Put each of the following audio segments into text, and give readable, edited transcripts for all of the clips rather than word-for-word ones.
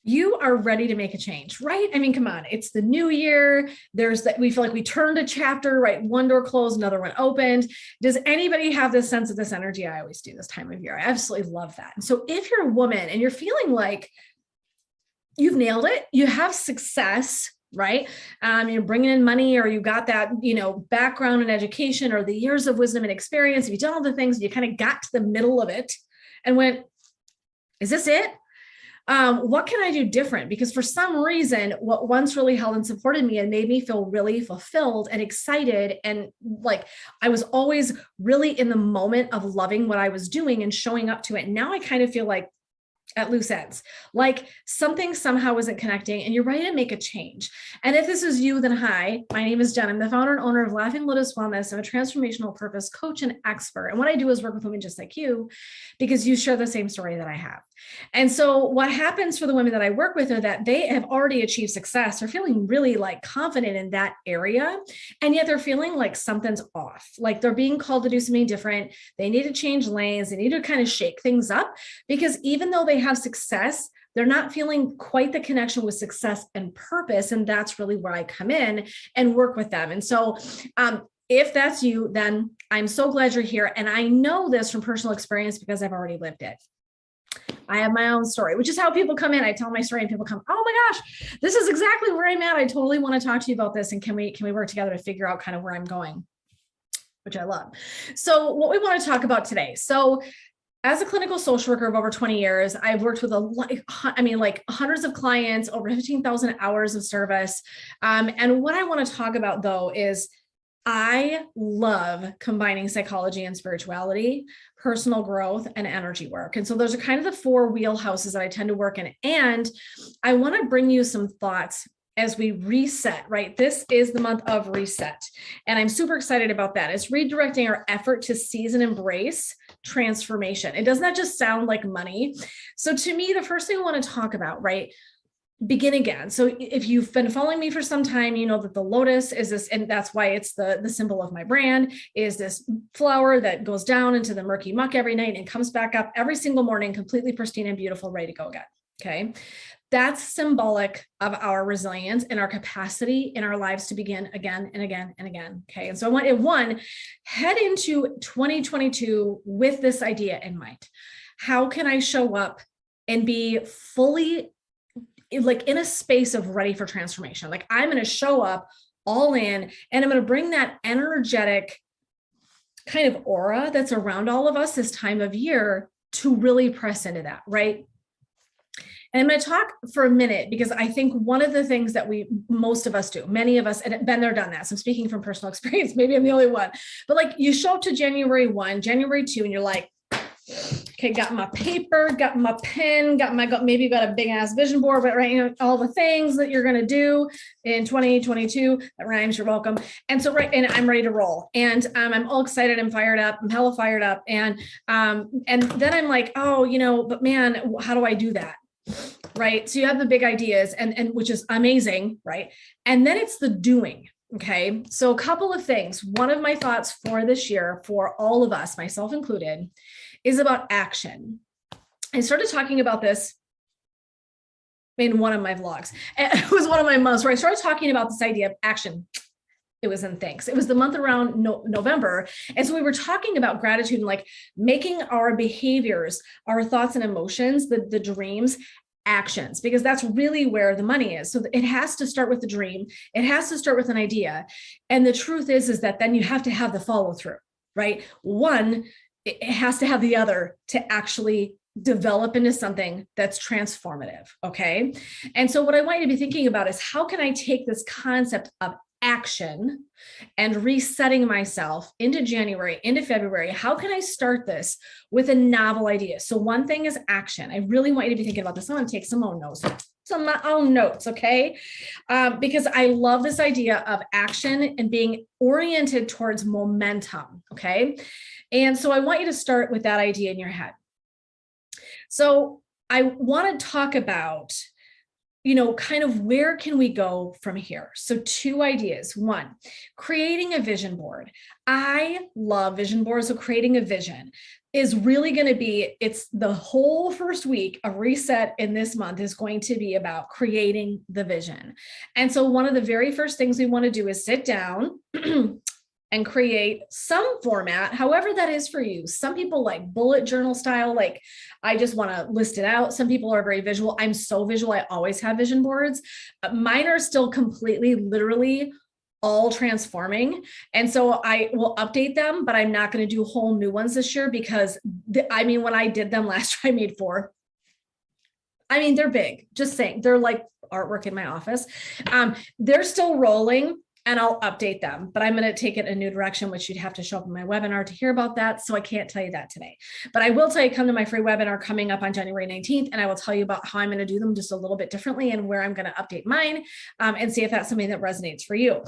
you are ready to make a change, right? I mean, come on, it's the new year. There's that we feel like we turned a chapter, right? One door closed, another one opened. Does anybody have this sense of this energy? I always do this time of year. I absolutely love that. And so if you're a woman and you're feeling like you've nailed it, you have success, right? You're bringing in money, or you got that, background in education, or the years of wisdom and experience. If you've done all the things, you kind of got to the middle of it and went, is this it? What can I do different? Because for some reason, what once really held and supported me and made me feel really fulfilled and excited, and like I was always really in the moment of loving what I was doing and showing up to it. Now I kind of feel like at loose ends, like something somehow isn't connecting, and you're ready to make a change. And if this is you, then hi, my name is Jen. I'm the founder and owner of Laughing Lotus Wellness. I'm a transformational purpose coach and expert. And what I do is work with women just like you, because you share the same story that I have. And so what happens for the women that I work with are that they have already achieved success. They're feeling really like confident in that area. And yet they're feeling like something's off, like they're being called to do something different. They need to change lanes. They need to kind of shake things up, because even though they have success, they're not feeling quite the connection with success and purpose. And that's really where I come in and work with them. And so, if that's you, then I'm so glad you're here. And I know this from personal experience because I've already lived it. I have my own story, which is how people come in. I tell my story and people come, oh my gosh, this is exactly where I'm at. I totally want to talk to you about this. And can we work together to figure out kind of where I'm going, which I love. So what we want to talk about today. So as a clinical social worker of over 20 years, I've worked with like hundreds of clients, over 15,000 hours of service. And what I want to talk about though is I love combining psychology and spirituality, personal growth, and energy work. And so those are kind of the four wheelhouses that I tend to work in. And I want to bring you some thoughts as we reset, right? This is the month of reset. And I'm super excited about that. It's redirecting our effort to seize and embrace transformation. It does not just sound like money. So to me, the first thing I want to talk about, right? Begin again. So if you've been following me for some time, you know that the lotus is this, and that's why it's the symbol of my brand, is this flower that goes down into the murky muck every night and comes back up every single morning, completely pristine and beautiful, ready to go again. Okay. That's symbolic of our resilience and our capacity in our lives to begin again and again and again. Okay. And so I want to head into 2022 with this idea in mind. How can I show up and be fully like in a space of ready for transformation? Like I'm going to show up all in, and I'm going to bring that energetic kind of aura that's around all of us this time of year to really press into that, right? And I'm going to talk for a minute, because I think one of the things that most of us do, many of us, and been there, done that. So I'm speaking from personal experience, maybe I'm the only one, but like you show up to January 1, January 2, and you're like, okay, got my paper, got my pen, maybe got a big ass vision board, but right, all the things that you're going to do in 2022, that rhymes, you're welcome. And so, and I'm ready to roll, and I'm all excited. I'm fired up. I'm hella fired up. And then I'm like, oh, but man, how do I do that? Right. So you have the big ideas, and which is amazing. Right. And then it's the doing. Okay. So a couple of things. One of my thoughts for this year, for all of us, myself included, is about action. I started talking about this in one of my vlogs. It was one of my months where I started talking about this idea of action. It was in thanks. It was the month around November. And so we were talking about gratitude and like making our behaviors, our thoughts and emotions, the dreams, actions, because that's really where the money is. So it has to start with the dream. It has to start with an idea. And the truth is that then you have to have the follow through, right? One, it has to have the other to actually develop into something that's transformative. Okay. And so what I want you to be thinking about is, how can I take this concept of action and resetting myself into January, into February? How can I start this with a novel idea? So one thing is action. I really want you to be thinking about this. I'm going to take some own notes. Okay. Because I love this idea of action and being oriented towards momentum. Okay. And so I want you to start with that idea in your head. So I want to talk about, kind of where can we go from here? So two ideas. One, creating a vision board. I love vision boards. So creating a vision. is really going to be, it's the whole first week of reset in this month is going to be about creating the vision. And so one of the very first things we want to do is sit down and create some format, however that is for you. Some people like bullet journal style, like I just want to list it out. Some people are very visual. I'm so visual. I always have vision boards. Mine are still completely, literally all transforming. And so I will update them, but I'm not going to do whole new ones this year because I mean, when I did them last year, I made 4. I mean, they're big, just saying, they're like artwork in my office. They're still rolling and I'll update them, but I'm going to take it a new direction, which you'd have to show up in my webinar to hear about that. So I can't tell you that today, but I will tell you, come to my free webinar coming up on January 19th. And I will tell you about how I'm going to do them just a little bit differently and where I'm going to update mine and see if that's something that resonates for you.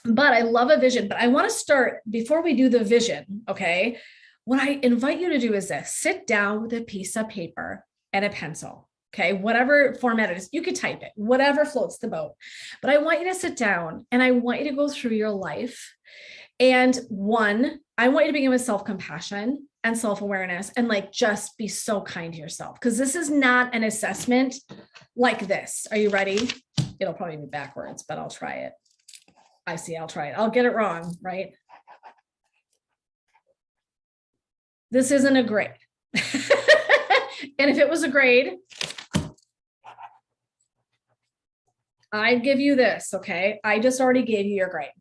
But I love a vision, but I want to start before we do the vision. Okay. What I invite you to do is this: sit down with a piece of paper and a pencil. Okay, whatever format it is, you could type it, whatever floats the boat. But I want you to sit down and I want you to go through your life. And one, I want you to begin with self-compassion and self-awareness and like just be so kind to yourself, because this is not an assessment like this. Are you ready? It'll probably be backwards, but I'll try it. I'll try it. I'll get it wrong, right? This isn't a grade. And if it was a grade, I'd give you this, okay? I just already gave you your grade,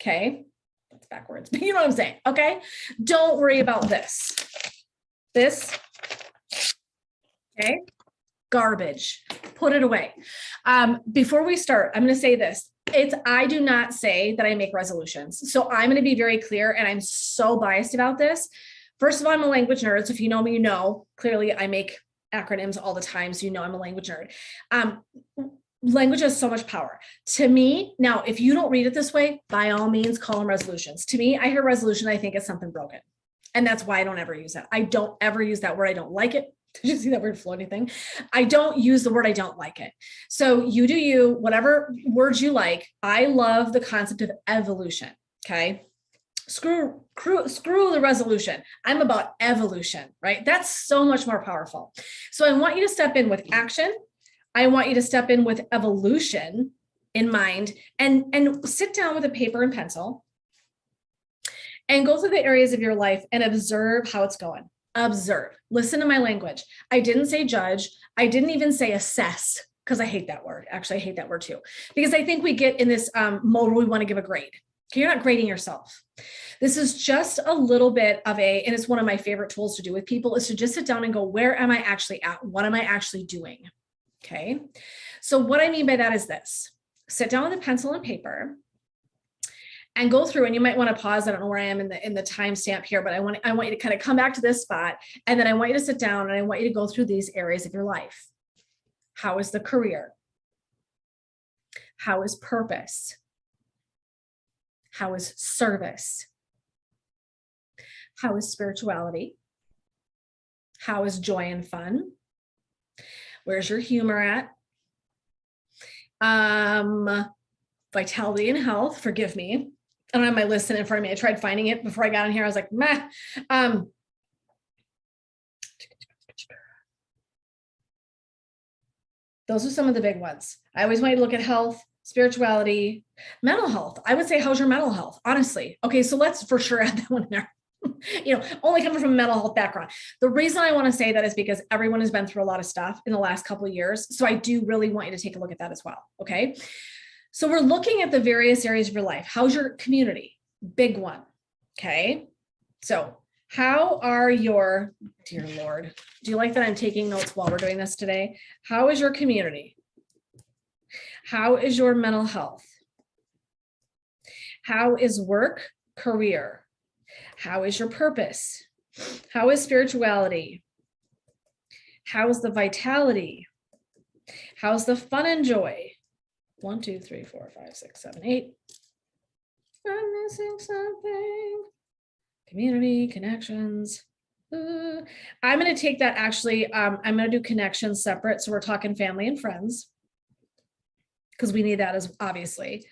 okay? That's backwards, but you know what I'm saying, okay? Don't worry about this. This, okay? Garbage, put it away. Before we start, I'm gonna say this. I do not say that I make resolutions. So I'm gonna be very clear, and I'm so biased about this. First of all, I'm a language nerd. So if you know me, you know, clearly I make acronyms all the time. So you know I'm a language nerd. Language has so much power to me. Now, if you don't read it this way, by all means, call them resolutions. To me, I hear resolution, I think it's something broken. And that's why I don't ever use that. I don't ever use that word. I don't like it. Did you see that word floating thing? I don't use the word, I don't like it. So you do you, whatever words you like. I love the concept of evolution. Okay. Screw the resolution. I'm about evolution, right? That's so much more powerful. So I want you to step in with action. I want you to step in with evolution in mind and sit down with a paper and pencil and go through the areas of your life and observe how it's going. Observe. Listen to my language. I didn't say judge. I didn't even say assess, because I hate that word. Actually, I hate that word too, because I think we get in this mode where we want to give a grade. You're not grading yourself. This is just a little bit of and it's one of my favorite tools to do with people, is to just sit down and go, where am I actually at? What am I actually doing? Okay. So what I mean by that is this: sit down with a pencil and paper and go through, and you might want to pause. I don't know where I am in the timestamp here, but I want you to kind of come back to this spot. And then I want you to sit down and I want you to go through these areas of your life. How is the career? How is purpose? How is service? How is spirituality? How is joy and fun? Where's your humor at? Vitality and health, forgive me. I don't have my list in front of me. I tried finding it before I got in here. I was like, meh. Those are some of the big ones. I always want you to look at health, spirituality, mental health. I would say, how's your mental health? Honestly. Okay, so let's for sure add that one in there. Only coming from a mental health background. The reason I want to say that is because everyone has been through a lot of stuff in the last couple of years. So I do really want you to take a look at that as well. Okay. So we're looking at the various areas of your life. How's your community? Big one. Okay. So how are your, dear Lord, do you like that I'm taking notes while we're doing this today? How is your community? How is your mental health? How is work, career? How is your purpose? How is spirituality? How is the vitality? How's the fun and joy? 1, 2, 3, 4, 5, 6, 7, 8. I'm missing something. Community, connections. I'm going to take that actually. I'm going to do connections separate. So we're talking family and friends, because we need that as obviously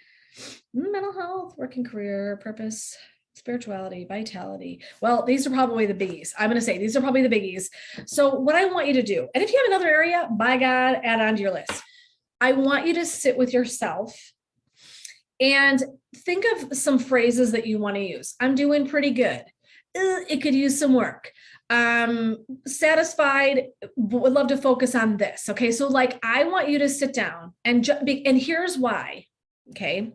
mental health, working career, purpose. spirituality, vitality. Well, these are probably the biggies. I'm going to say these are probably the biggies. So what I want you to do, and if you have another area, by God, add on to your list. I want you to sit with yourself and think of some phrases that you want to use. I'm doing pretty good. It could use some work. Satisfied, would love to focus on this. Okay. So like, I want you to sit down and here's why. Okay.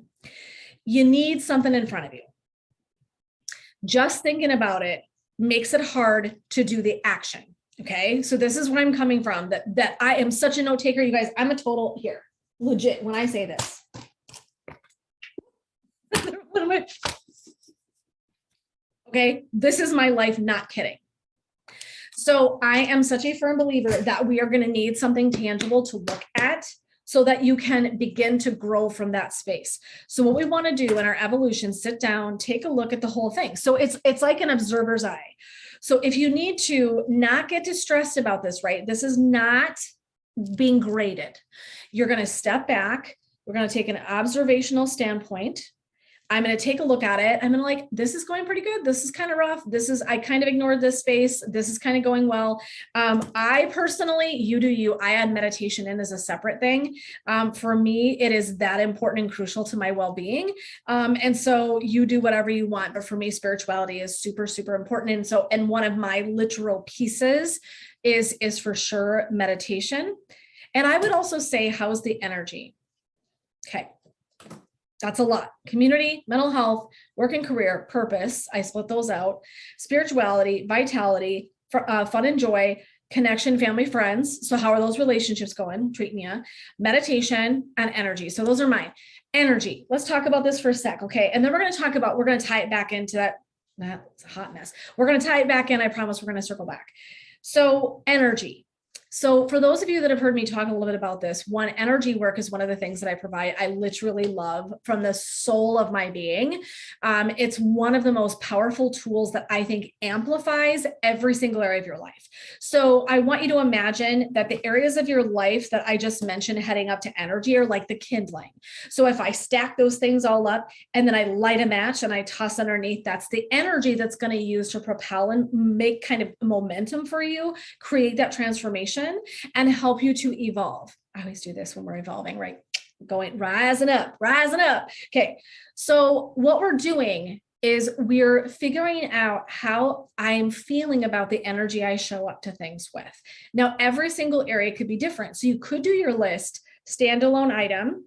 You need something in front of you. Just thinking about it makes it hard to do the action. Okay. So this is where I'm coming from, that I am such a note taker. You guys, I'm a total here, legit. When I say this, okay, this is my life, not kidding. So I am such a firm believer that we are going to need something tangible to look at so that you can begin to grow from that space. So what we want to do in our evolution, sit down, take a look at the whole thing. So it's like an observer's eye. So if you need to not get distressed about this, right? This is not being graded. You're going to step back. We're going to take an observational standpoint. I'm going to take a look at it. I'm going to like, this is going pretty good. This is kind of rough. I kind of ignored this space. This is kind of going well. I personally, you do you, I add meditation in as a separate thing. For me, it is that important and crucial to my well-being. And so you do whatever you want, but for me, spirituality is super, super important. And one of my literal pieces is for sure meditation. And I would also say, how's the energy? Okay. That's a lot. Community, mental health, work and career, purpose. I split those out. Spirituality, vitality, fun and joy, connection, family, friends. So how are those relationships going? Treating you. Meditation and energy. So those are mine. Energy. Let's talk about this for a sec. Okay. And then we're going to tie it back into that. That's a hot mess. We're going to tie it back in. I promise we're going to circle back. So energy. So for those of you that have heard me talk a little bit about this, one, energy work is one of the things that I provide. I literally love from the soul of my being. It's one of the most powerful tools that I think amplifies every single area of your life. So I want you to imagine that the areas of your life that I just mentioned heading up to energy are like the kindling. So if I stack those things all up and then I light a match and I toss underneath, that's the energy that's going to use to propel and make kind of momentum for you, create that transformation and help you to evolve. I always do this when we're evolving, right? Rising up. Okay. So what we're doing is we're figuring out how I'm feeling about the energy I show up to things with. Now, every single area could be different. So you could do your list standalone item,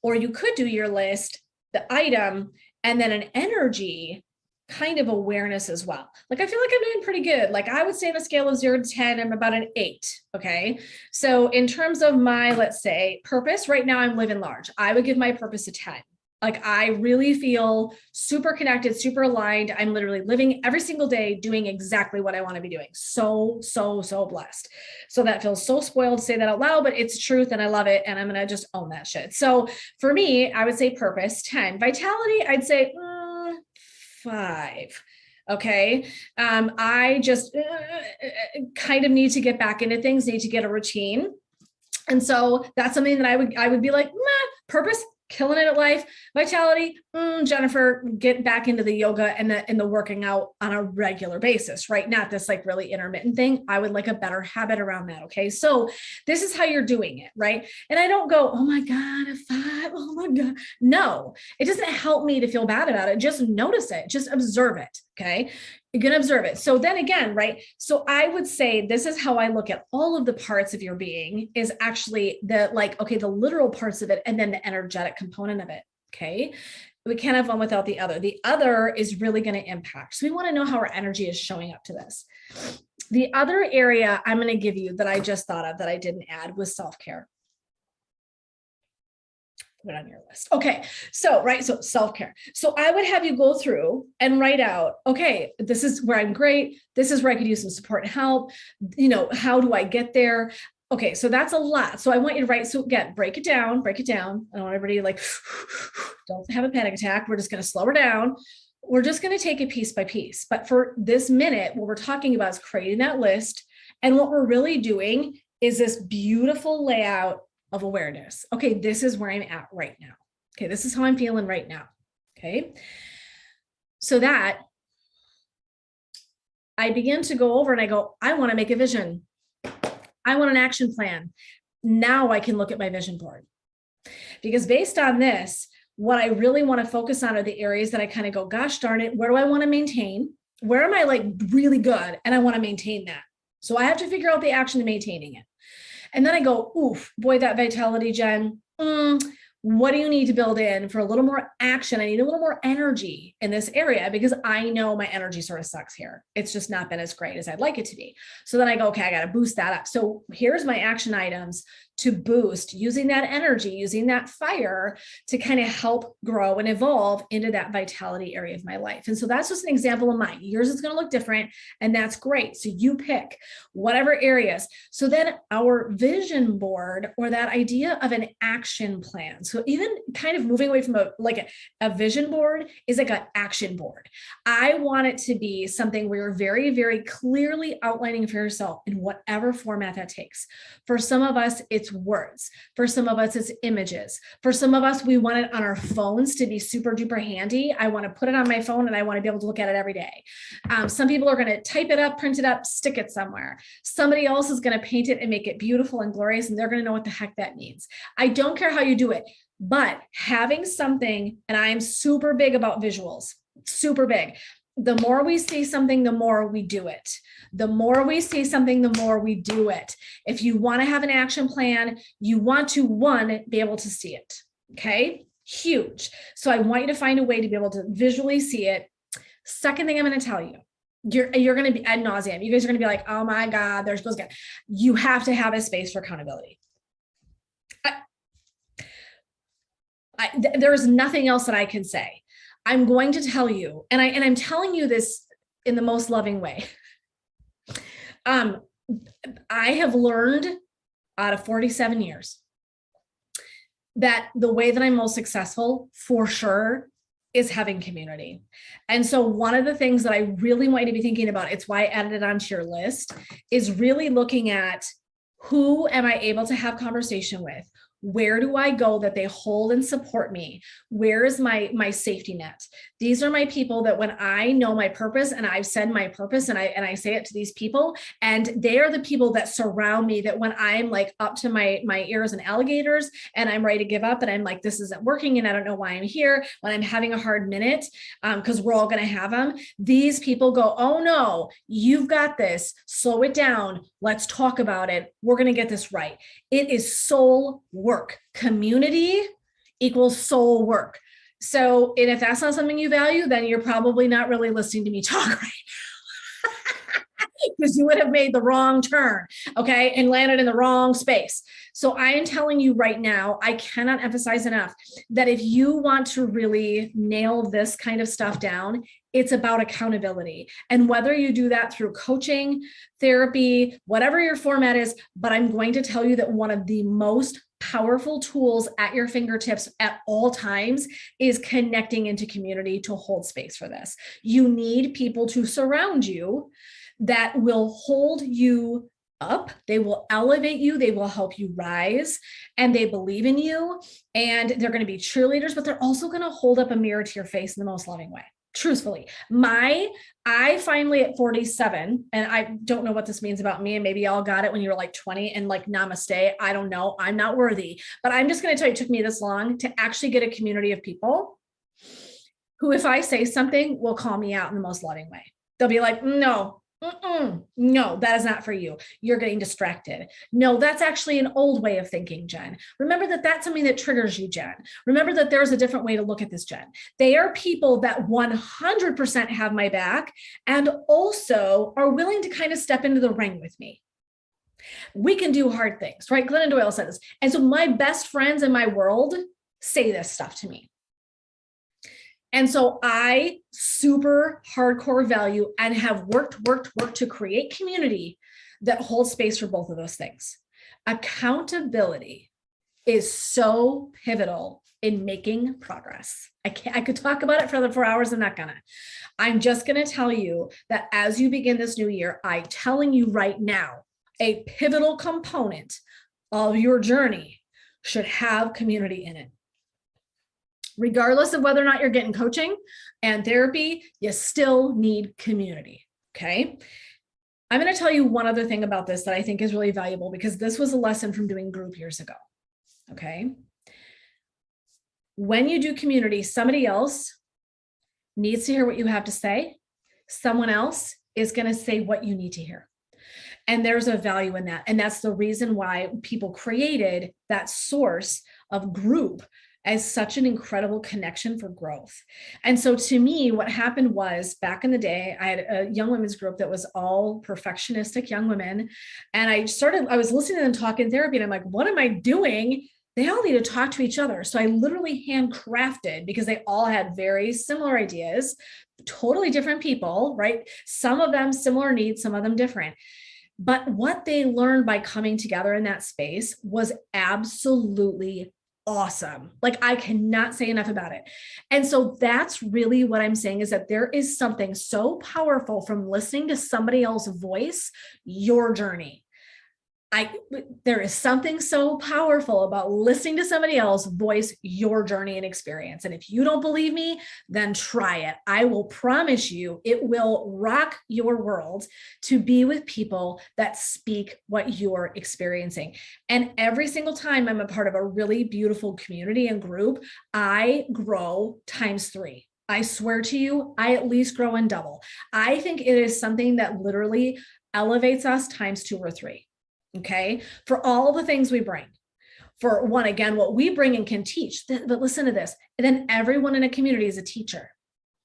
or you could do your list, the item, and then an energy kind of awareness as well. Like, I feel like I'm doing pretty good. Like, I would say on a scale of 0 to 10, I'm about an 8. Okay. So in terms of my, let's say, purpose, right now I'm living large. I would give my purpose a 10. Like, I really feel super connected, super aligned. I'm literally living every single day doing exactly what I want to be doing. So blessed. So that feels so spoiled to say that out loud, but it's truth and I love it. And I'm going to just own that shit. So for me, I would say purpose 10. Vitality, I'd say 5. Okay. I just kind of need to get back into things, need to get a routine. And so that's something that I would be like, purpose, killing it at life. Vitality, Jennifer, get back into the yoga and the working out on a regular basis, right? Not this like really intermittent thing. I would like a better habit around that. Okay. So this is how you're doing it, right? And I don't go, oh my God, a 5. Oh my God. No, it doesn't help me to feel bad about it. Just notice it, just observe it. Okay. You're going to observe it. So then again, right? So I would say this is how I look at all of the parts of your being is actually the literal parts of it and then the energetic component of it. Okay. We can't have one without the other. The other is really going to impact. So we want to know how our energy is showing up to this. The other area I'm going to give you that I just thought of that I didn't add was self-care. Put it on your list. Okay. So, right. So self-care. So I would have you go through and write out, okay, this is where I'm great. This is where I could use some support and help. You know, how do I get there? Okay. So that's a lot. So I want you to write. So again, break it down. I don't want everybody like, don't have a panic attack. We're just going to slow her down. We're just going to take it piece by piece. But for this minute, what we're talking about is creating that list. And what we're really doing is this beautiful layout of awareness. Okay, this is where I'm at right now. Okay, this is how I'm feeling right now. Okay. so that I begin to go over and I go, I want to make a vision. I want an action plan. Now I can look at my vision board. Because based on this, what I really want to focus on are the areas that I kind of go, gosh darn it, where do I want to maintain? Where am I like really good? And I want to maintain that. So I have to figure out the action to maintaining it. And then I go, oof, boy, that vitality, Jen. What do you need to build in for a little more action? I need a little more energy in this area because I know my energy sort of sucks here. It's just not been as great as I'd like it to be. So then I go, okay, I got to boost that up. So here's my action items to boost using that energy, using that fire to kind of help grow and evolve into that vitality area of my life. And so that's just an example of mine. Yours is going to look different, and that's great. So you pick whatever areas. So then our vision board, or that idea of an action plan. So even kind of moving away from a vision board is like an action board. I want it to be something where you're very, very clearly outlining for yourself in whatever format that takes. For some of us, it's words. For some of us, it's images. For some of us, we want it on our phones to be super duper handy. I want to put it on my phone and I want to be able to look at it every day. Some people are going to type it up, print it up, stick it somewhere. Somebody else is going to paint it and make it beautiful and glorious, and they're going to know what the heck that means. I don't care how you do it, but having something, and I'm super big about visuals, super big. The more we see something, the more we do it. The more we see something, the more we do it. If you want to have an action plan, you want to, one, be able to see it. Okay, huge. So I want you to find a way to be able to visually see it. Second thing I'm going to tell you, you're going to be ad nauseum. You guys are going to be like, oh my God, there goes again. You have to have a space for accountability. There's nothing else that I can say. I'm going to tell you, and I'm telling you this in the most loving way. I have learned out of 47 years that the way that I'm most successful, for sure, is having community. And so one of the things that I really want you to be thinking about, it's why I added it onto your list, is really looking at who am I able to have conversation with? Where do I go that they hold and support me? Where is my safety net? These are my people that when I know my purpose and I've said my purpose and I say it to these people, and they are the people that surround me, that when I'm like up to my ears in alligators and I'm ready to give up and I'm like, this isn't working and I don't know why I'm here, when I'm having a hard minute, because we're all going to have them, these people go, oh no, you've got this, slow it down. Let's talk about it. We're going to get this right. It is soul work. Community equals soul work. So, and if that's not something you value, then you're probably not really listening to me talk right now, because you would have made the wrong turn, okay, and landed in the wrong space. So I am telling you right now, I cannot emphasize enough that if you want to really nail this kind of stuff down, it's about accountability. And whether you do that through coaching, therapy, whatever your format is, but I'm going to tell you that one of the most powerful tools at your fingertips at all times is connecting into community to hold space for this. You need people to surround you that will hold you up. They will elevate you. They will help you rise, and they believe in you, and they're going to be cheerleaders, but they're also going to hold up a mirror to your face in the most loving way. Truthfully, I finally at 47, and I don't know what this means about me, and maybe y'all got it when you were like 20 and like namaste, I don't know, I'm not worthy, but I'm just going to tell you, it took me this long to actually get a community of people who, if I say something, will call me out in the most loving way. They'll be like, no, no, that is not for you. You're getting distracted. No, that's actually an old way of thinking, Jen. Remember that that's something that triggers you, Jen. Remember that there's a different way to look at this, Jen. They are people that 100% have my back and also are willing to kind of step into the ring with me. We can do hard things, right? Glennon Doyle said this. And so my best friends in my world say this stuff to me. And so I super hardcore value and have worked to create community that holds space for both of those things. Accountability is so pivotal in making progress. I could talk about it for the 4 hours. I'm not gonna. I'm just gonna tell you that as you begin this new year, I'm telling you right now, a pivotal component of your journey should have community in it. regardless of whether or not you're getting coaching and therapy, you still need community. Okay. I'm going to tell you one other thing about this that I think is really valuable, because this was a lesson from doing group years ago. Okay. When you do community, somebody else needs to hear what you have to say. Someone else is going to say what you need to hear. And there's a value in that. And that's the reason why people created that source of group as such an incredible connection for growth. And so to me, what happened was, back in the day, I had a young women's group that was all perfectionistic young women. And I was listening to them talk in therapy, and I'm like, what am I doing? They all need to talk to each other. So I literally handcrafted, because they all had very similar ideas, totally different people, right? Some of them similar needs, some of them different. But what they learned by coming together in that space was absolutely awesome. Like, I cannot say enough about it. And so that's really what I'm saying, is that there is something so powerful from listening to somebody else's voice, your journey. There is something so powerful about listening to somebody else voice your journey and experience. And if you don't believe me, then try it. I will promise you, it will rock your world to be with people that speak what you're experiencing. And every single time I'm a part of a really beautiful community and group, I grow ×3. I swear to you, I at least grow and double. I think it is something that literally elevates us ×2 or 3. Okay. For all the things we bring. For one, again, what we bring and can teach, but listen to this. And then everyone in a community is a teacher.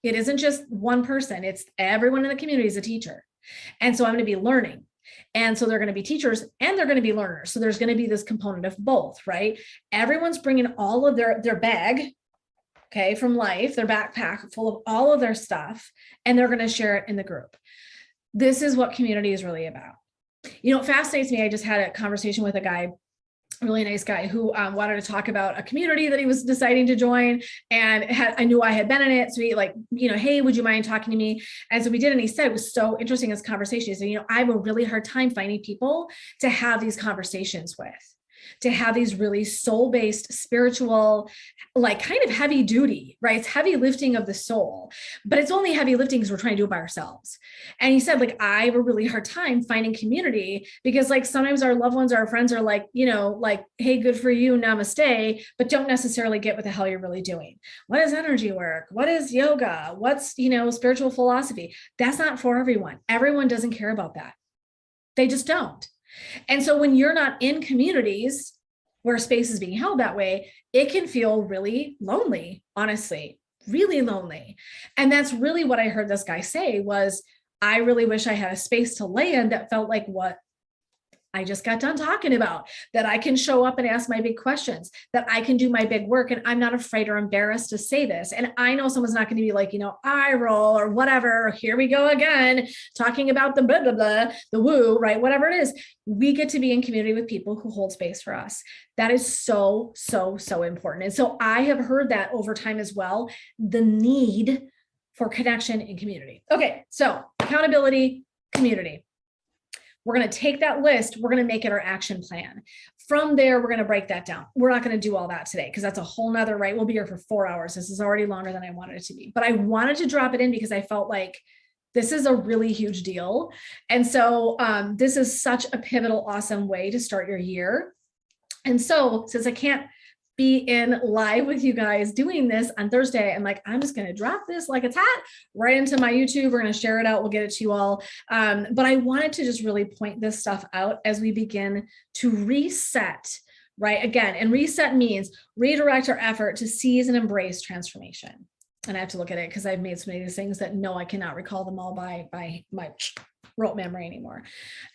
It isn't just one person. It's everyone in the community is a teacher. And so I'm going to be learning. And so they're going to be teachers and they're going to be learners. So there's going to be this component of both, right? Everyone's bringing all of their bag, okay, from life, their backpack full of all of their stuff, and they're going to share it in the group. This is what community is really about. You know, it fascinates me. I just had a conversation with a guy, a really nice guy, who wanted to talk about a community that he was deciding to join, and I knew I had been in it. So he hey, would you mind talking to me? And so we did. And he said, it was so interesting, this conversation. He said, I have a really hard time finding people to have these conversations with, to have these really soul-based, spiritual, like kind of heavy duty, right? It's heavy lifting of the soul, but it's only heavy lifting because we're trying to do it by ourselves. And he said, like, I have a really hard time finding community, because like sometimes our loved ones or our friends are like, like, hey, good for you, namaste, but don't necessarily get what the hell you're really doing. What is energy work? What is yoga? What's, spiritual philosophy? That's not for everyone. Everyone doesn't care about that. They just don't. And so when you're not in communities where space is being held that way, it can feel really lonely, honestly, really lonely. And that's really what I heard this guy say was, I really wish I had a space to land that felt like what I just got done talking about, that I can show up and ask my big questions, that I can do my big work. And I'm not afraid or embarrassed to say this. And I know someone's not going to be like, eye roll or whatever. Here we go again, talking about the blah, blah, blah, the woo, right? Whatever it is, we get to be in community with people who hold space for us. That is so, so, so important. And so I have heard that over time as well, the need for connection and community. Okay. So accountability, community. We're going to take that list. We're going to make it our action plan. From there, we're going to break that down. We're not going to do all that today because that's a whole nother, right? We'll be here for 4 hours. This is already longer than I wanted it to be, but I wanted to drop it in because I felt like this is a really huge deal. And so this is such a pivotal, awesome way to start your year. And so since I can't be in live with you guys doing this on Thursday, I'm like, I'm just going to drop this like it's hot right into my YouTube. We're going to share it out. We'll get it to you all. But I wanted to just really point this stuff out as we begin to reset, right? Again, and reset means redirect our effort to seize and embrace transformation. And I have to look at it because I've made so many of these things that no, I cannot recall them all by my rote memory anymore.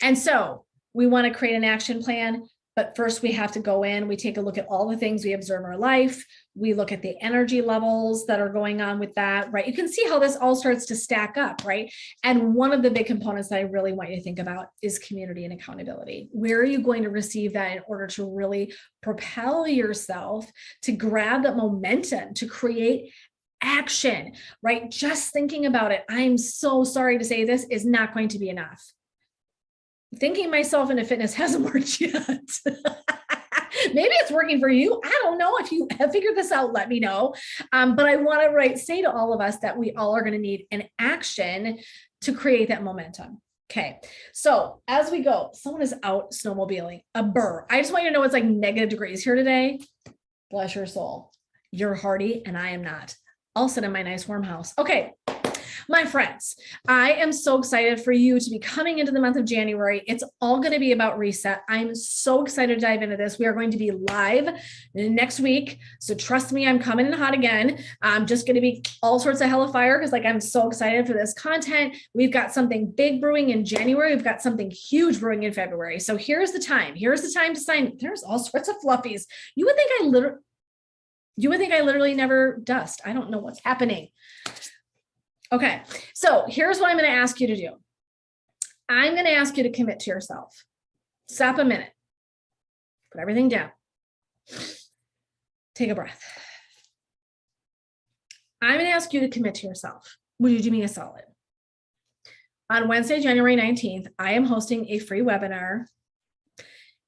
And so we want to create an action plan. But first we have to go in, we take a look at all the things we observe in our life. We look at the energy levels that are going on with that, right? You can see how this all starts to stack up, right? And one of the big components that I really want you to think about is community and accountability. Where are you going to receive that in order to really propel yourself to grab that momentum, to create action, right? Just thinking about it, I'm so sorry to say this, is not going to be enough. Thinking myself into fitness hasn't worked yet. Maybe it's working for you. I don't know. If you have figured this out, let me know. But I want to say to all of us that we all are going to need an action to create that momentum. Okay. So as we go, someone is out snowmobiling, a burr. I just want you to know it's like negative degrees here today. Bless your soul. You're hardy and I am not. I'll sit in my nice warm house. Okay. My friends, I am so excited for you to be coming into the month of January. It's all going to be about reset. I'm so excited to dive into this. We are going to be live next week. So trust me, I'm coming in hot again. I'm just going to be all sorts of hell of fire because I'm so excited for this content. We've got something big brewing in January. We've got something huge brewing in February. So here's the time. Here's the time to sign. There's all sorts of fluffies. You would think I literally never dust. I don't know what's happening. Okay, so here's what I'm going to ask you to do. I'm going to ask you to commit to yourself. Stop a minute. Put everything down. Take a breath. I'm going to ask you to commit to yourself. Would you do me a solid? On Wednesday, January 19th, I am hosting a free webinar,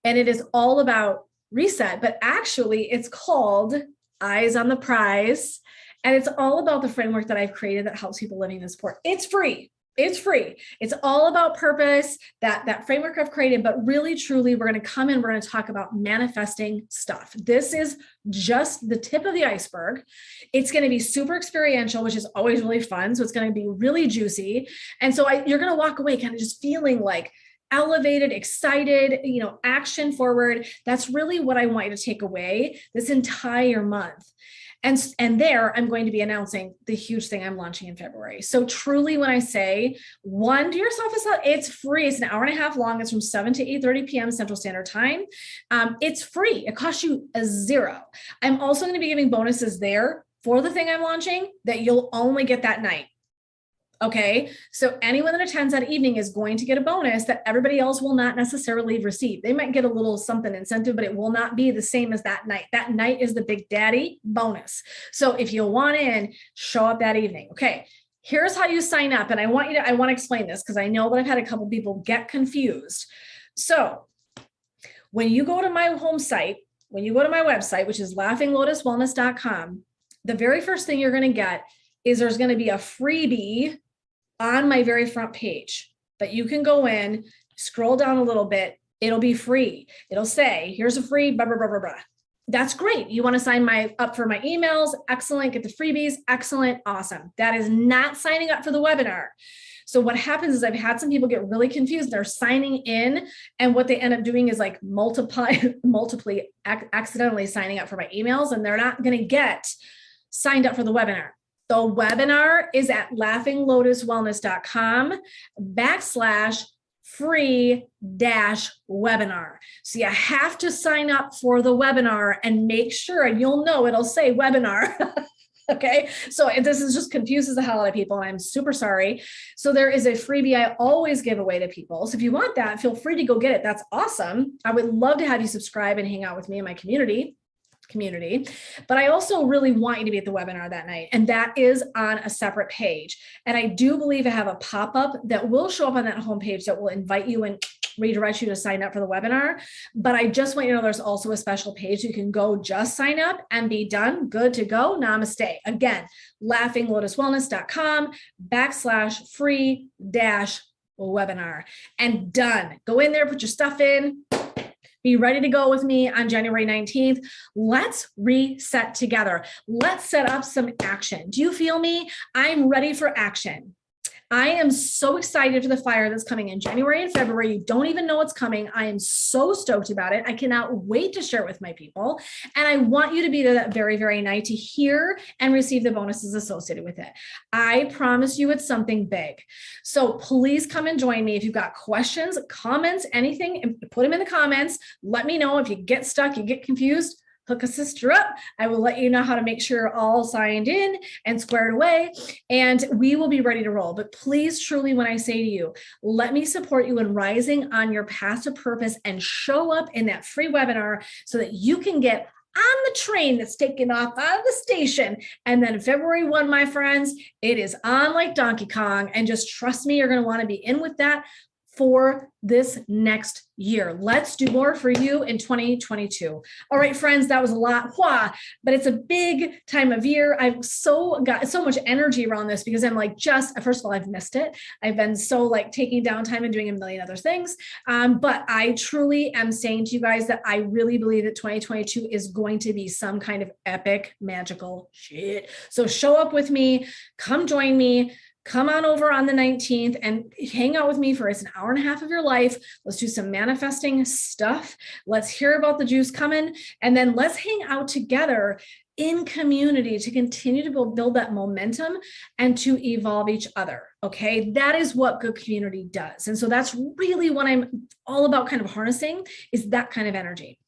and it is all about reset, but actually it's called Eyes on the Prize. And it's all about the framework that I've created that helps people living in sport. It's free. It's free. It's all about purpose, that framework I've created, but really, truly, we're going to come in, we're going to talk about manifesting stuff. This is just the tip of the iceberg. It's going to be super experiential, which is always really fun. So it's going to be really juicy. And so you're going to walk away kind of just feeling like elevated, excited, action forward. That's really what I want you to take away this entire month. And there I'm going to be announcing the huge thing I'm launching in February. So truly, when I say do yourself a solid, it's free. It's an hour and a half long. It's from 7 to 8:30 p.m. Central Standard Time. It's free. It costs you $0. I'm also going to be giving bonuses there for the thing I'm launching that you'll only get that night. Okay, so anyone that attends that evening is going to get a bonus that everybody else will not necessarily receive. They might get a little something incentive, but it will not be the same as that night. That night is the big daddy bonus. So if you want in, show up that evening. Okay, here's how you sign up. And I want to explain this because I know that I've had a couple people get confused. So when you go to my home site, when you go to my website, which is laughinglotuswellness.com, the very first thing you're going to get is there's going to be a freebie on my very front page that you can go in, scroll down a little bit. It'll be free. It'll say, here's a free blah, blah, blah, blah, blah. That's great. You want to sign up for my emails? Excellent. Get the freebies. Excellent. Awesome. That is not signing up for the webinar. So what happens is I've had some people get really confused. They're signing in, and what they end up doing is like multiply accidentally signing up for my emails, and they're not going to get signed up for the webinar. The webinar is at laughinglotuswellness.com/free-webinar. So you have to sign up for the webinar and make sure, and you'll know it'll say webinar. Okay. So this is just confuses the hell out of people, and I'm super sorry. So there is a freebie I always give away to people. So if you want that, feel free to go get it. That's awesome. I would love to have you subscribe and hang out with me in my community, but I also really want you to be at the webinar that night. And that is on a separate page. And I do believe I have a pop-up that will show up on that homepage that will invite you and redirect you to sign up for the webinar. But I just want you to know there's also a special page. You can go just sign up and be done. Good to go. Namaste. Again, laughinglotuswellness.com/free-webinar and done. Go in there, put your stuff in. Be ready to go with me on January 19th. Let's reset together. Let's set up some action. Do you feel me? I'm ready for action. I am so excited for the fire that's coming in January and February. You don't even know what's coming. I am so stoked about it. I cannot wait to share it with my people. And I want you to be there that very, very night to hear and receive the bonuses associated with it. I promise you it's something big. So please come and join me. If you've got questions, comments, anything, put them in the comments. Let me know if you get stuck, you get confused. Hook a sister up. I will let you know how to make sure you're all signed in and squared away, and we will be ready to roll. But please, truly, when I say to you, let me support you in rising on your path to purpose and show up in that free webinar so that you can get on the train that's taking off out of the station. And then February 1, my friends, it is on like Donkey Kong. And just trust me, you're going to want to be in with that for this next year. Let's do more for you in 2022. All right, friends, that was a lot, but it's a big time of year. I've got so much energy around this because I'm like, first of all, I've missed it. I've been so like taking downtime and doing a million other things. But I truly am saying to you guys that I really believe that 2022 is going to be some kind of epic, magical shit. So show up with me, come join me. Come on over on the 19th and hang out with me for an hour and a half of your life. Let's do some manifesting stuff. Let's hear about the juice coming. And then let's hang out together in community to continue to build that momentum and to evolve each other. Okay. That is what good community does. And so that's really what I'm all about kind of harnessing, is that kind of energy.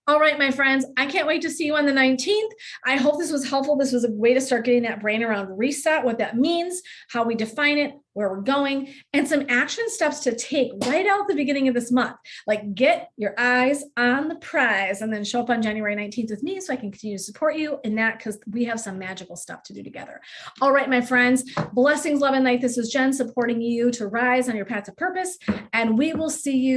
All right, my friends, I can't wait to see you on the 19th. I hope this was helpful. This was a way to start getting that brain around reset, what that means, how we define it, where we're going, and some action steps to take right out the beginning of this month. Like get your eyes on the prize and then show up on January 19th with me so I can continue to support you in that, because we have some magical stuff to do together. All right, my friends, blessings, love, and light. This is Jen supporting you to rise on your path to purpose, and we will see you